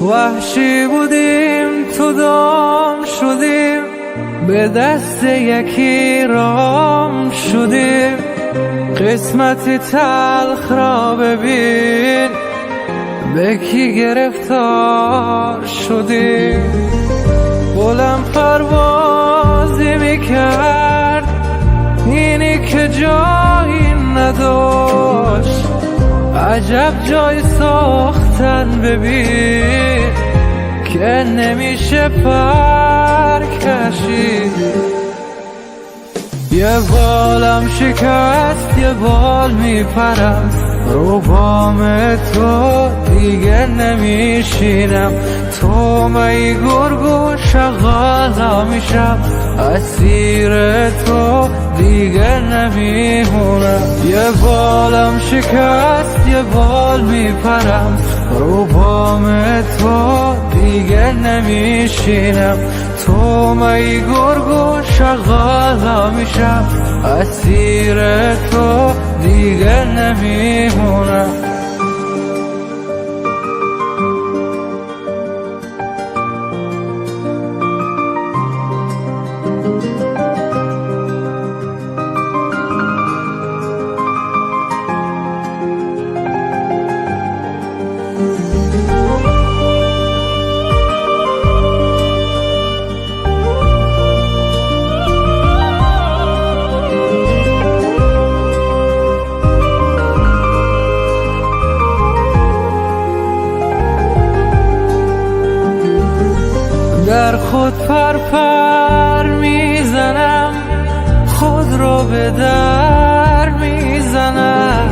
وحشی بودیم تو دام شدیم، به دست یکی رام شدیم. قسمت تلخ را ببین، به کی گرفتار شدیم. بلند پروازی میکرد اینی که جایی نداشت. عجب جای ساختن ببین که نمیشه پر کشید. یه بالم شکست یه بال میپرم، رو بام تو دیگه نمیشینم. تو می گرگو شغالا میشم، اسیر تو دیگه نمیمونم. یه بالم شکست یه بال میپرم، رو بام تو دیگه نمیشینم. تو می گرگو شغالا میشم، اسیر تو دیگه نمیمونم. در خود پر میزنم، خود رو به در میزنم.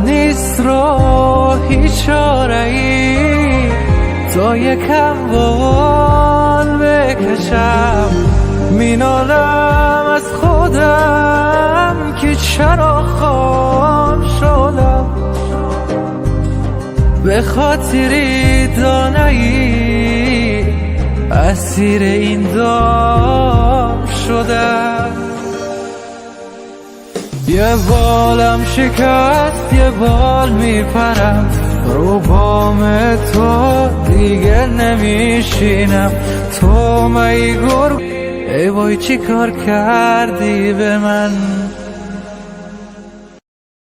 نیست رو هیچ چاره‌ای تا یکم بال بکشم. مینالم از خودم که چرا خام شدم، به خاطری دانایی اسیر این دام شدم. یه بالم شکست یه بال میپرم، رو بام تو دیگه نمیشینم. تو می گرگ ای وای چی کار کردی به من.